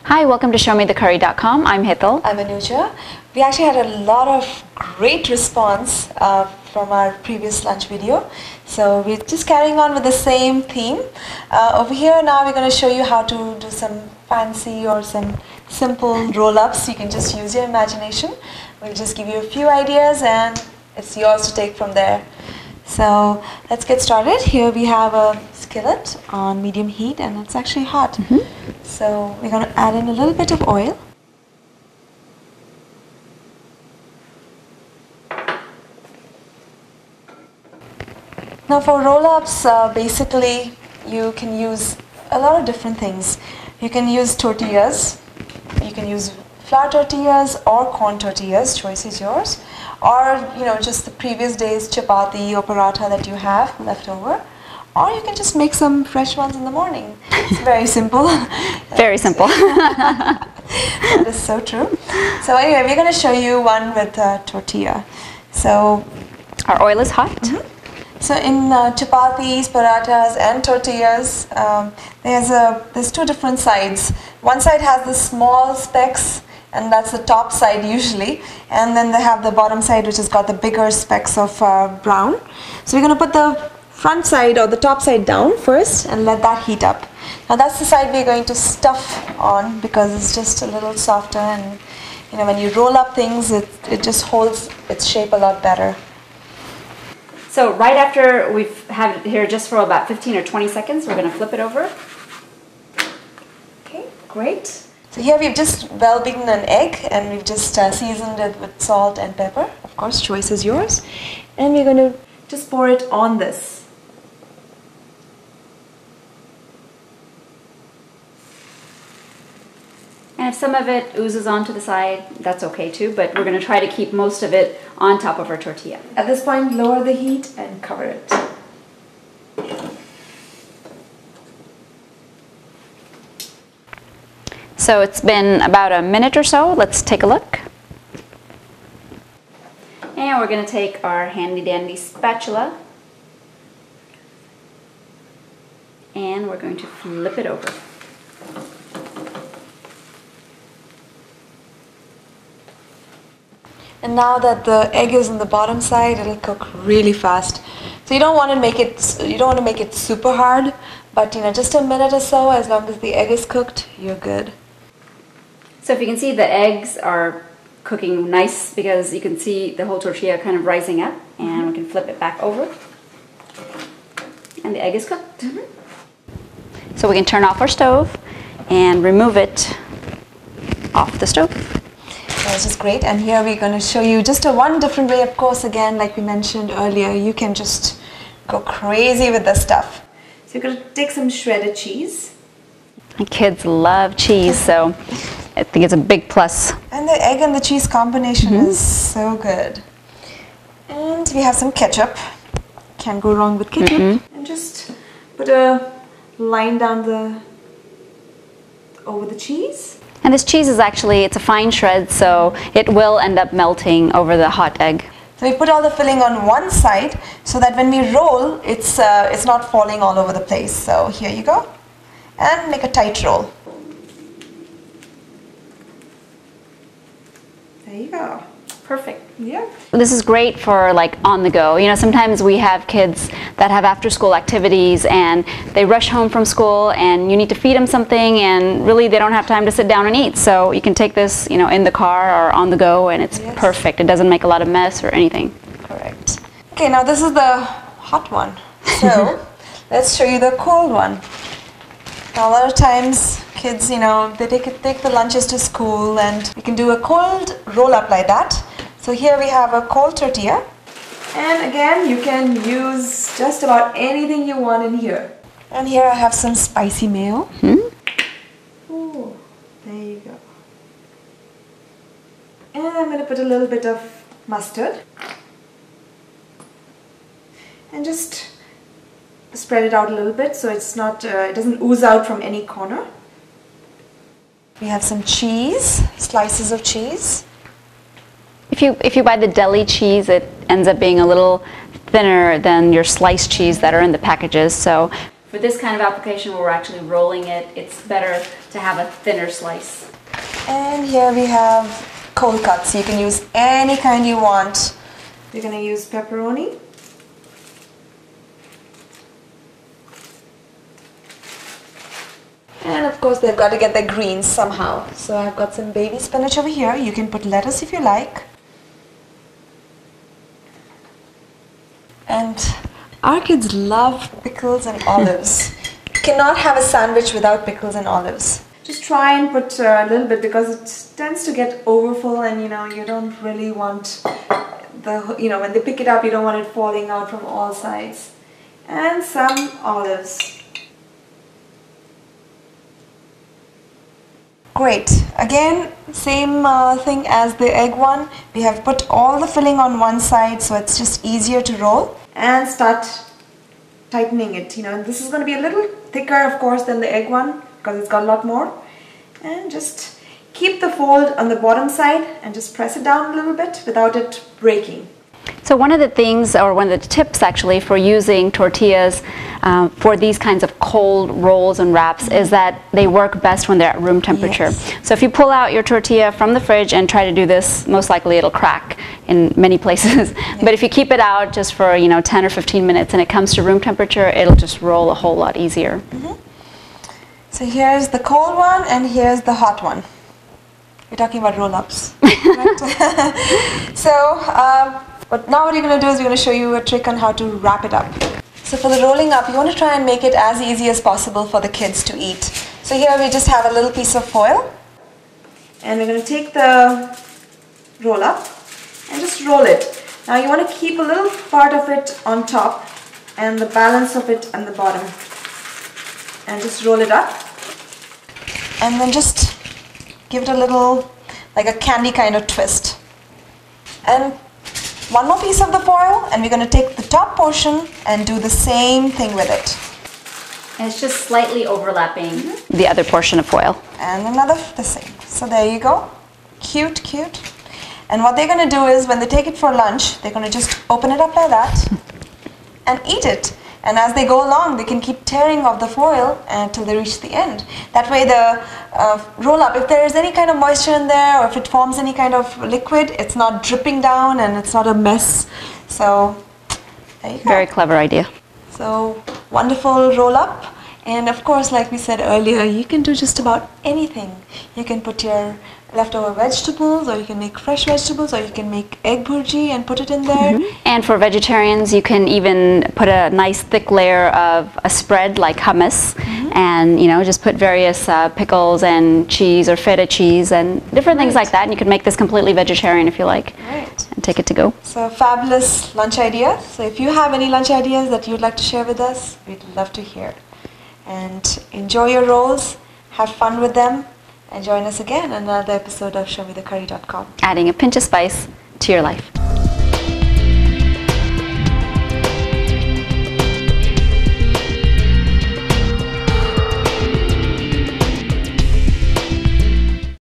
Hi, welcome to ShowMeTheCurry.com. I'm Hital. I'm Anuja. We actually had a lot of great response from our previous lunch video. So we're just carrying on with the same theme. Over here now we're going to show you how to do some fancy or some simple roll-ups. You can just use your imagination. We'll just give you a few ideas and it's yours to take from there. So let's get started. Here we have a skillet on medium heat and it's actually hot. So we're going to add in a little bit of oil. Now for roll-ups, basically you can use a lot of different things. You can use tortillas, you can use flour tortillas or corn tortillas, choice is yours. Or just the previous day's chapati or paratha that you have left over. Or you can just make some fresh ones in the morning. It's very simple. Very simple. That is so true. So anyway, we're going to show you one with tortilla. So our oil is hot. So in chapatis, parathas and tortillas, there's two different sides. One side has the small specks and that's the top side usually, and then they have the bottom side which has got the bigger specks of brown. So we're going to put the front side or the top side down first and let that heat up. Now that's the side we're going to stuff on because it's just a little softer, and when you roll up things it just holds its shape a lot better. So right after we've had it here just for about 15 or 20 seconds, we're going to flip it over. Okay, great. So here we've just well beaten an egg and we've just seasoned it with salt and pepper. Of course, choice is yours. And we're going to just pour it on this. And if some of it oozes onto the side, that's okay too, but we're going to try to keep most of it on top of our tortilla. At this point, lower the heat and cover it. So it's been about a minute or so. Let's take a look. And we're going to take our handy dandy spatula and we're going to flip it over. And now that the egg is on the bottom side, it'll cook really fast. So you don't want to make it super hard, but just a minute or so, as long as the egg is cooked, you're good. So if you can see, the eggs are cooking nice because you can see the whole tortilla kind of rising up, and we can flip it back over. And the egg is cooked. So we can turn off our stove and remove it off the stove. This is great, and here we're going to show you just one different way. Of course, again, like we mentioned earlier, you can just go crazy with this stuff. So you're going to take some shredded cheese. My kids love cheese, so I think it's a big plus. And the egg and the cheese combination is so good. And we have some ketchup. Can't go wrong with ketchup. And just put a line down over the cheese. And this cheese is actually, it's a fine shred, so it will end up melting over the hot egg. So we put all the filling on one side so that when we roll, it's not falling all over the place. So here you go. And make a tight roll. There you go. Perfect. Yeah. This is great for like on the go. Sometimes we have kids that have after school activities and they rush home from school and you need to feed them something and really they don't have time to sit down and eat. So you can take this, in the car or on the go, and it's perfect. It doesn't make a lot of mess or anything. Correct. Okay, now this is the hot one. So let's show you the cold one. Now a lot of times kids, they take the lunches to school and we can do a cold roll up like that. So here we have a cold tortilla, and again you can use just about anything you want in here. And here I have some spicy mayo. Ooh, there you go. And I'm going to put a little bit of mustard and just spread it out a little bit so it's not, it doesn't ooze out from any corner. We have some cheese, slices of cheese. If you buy the deli cheese, it ends up being a little thinner than your sliced cheese that are in the packages. So For this kind of application where we're actually rolling it, it's better to have a thinner slice. And here we have cold cuts. You can use any kind you want. We're going to use pepperoni. And of course they've got to get their greens somehow. So I've got some baby spinach over here. You can put lettuce if you like. And our kids love pickles and olives. You cannot have a sandwich without pickles and olives. Just try and put a little bit because it tends to get overfull, and you don't really want when they pick it up, you don't want it falling out from all sides. And some olives. Great. Again, same thing as the egg one. We have put all the filling on one side, so it's just easier to roll. And start tightening it. This is going to be a little thicker, of course, than the egg one because it's got a lot more. And just keep the fold on the bottom side and just press it down a little bit without it breaking. So one of the things, or one of the tips actually, for using tortillas for these kinds of cold rolls and wraps is that they work best when they're at room temperature. Yes. So if you pull out your tortilla from the fridge and try to do this, most likely it'll crack in many places. Yeah. But if you keep it out just for 10 or 15 minutes and it comes to room temperature, it'll just roll a whole lot easier. Mm-hmm. So here's the cold one and here's the hot one. We're talking about roll-ups. But now what you're going to do is we're going to show you a trick on how to wrap it up. So for the rolling up, you want to try and make it as easy as possible for the kids to eat. So here we just have a little piece of foil. And we're going to take the roll up and just roll it. Now you want to keep a little part of it on top and the balance of it on the bottom. And just roll it up. And then just give it a little, like a candy kind of twist. And one more piece of the foil, and we're going to take the top portion and do the same thing with it. And it's just slightly overlapping the other portion of foil. And another the same. So there you go. Cute, cute. And what they're going to do is when they take it for lunch, they're going to just open it up like that and eat it. And as they go along, they can keep tearing off the foil until they reach the end. That way the roll-up, if there is any kind of moisture in there or if it forms any kind of liquid, it's not dripping down and it's not a mess. So there you go. Very clever idea. So wonderful roll-up. And of course, like we said earlier, you can do just about anything. You can put your leftover vegetables, or you can make fresh vegetables, or you can make egg bhurji and put it in there. And for vegetarians, you can even put a nice thick layer of a spread like hummus, and just put various pickles and cheese or feta cheese and different things like that. And you can make this completely vegetarian if you like, and take it to go. So fabulous lunch idea. So if you have any lunch ideas that you'd like to share with us, we'd love to hear. And enjoy your rolls, have fun with them, and join us again on another episode of ShowMeTheCurry.com. Adding a pinch of spice to your life.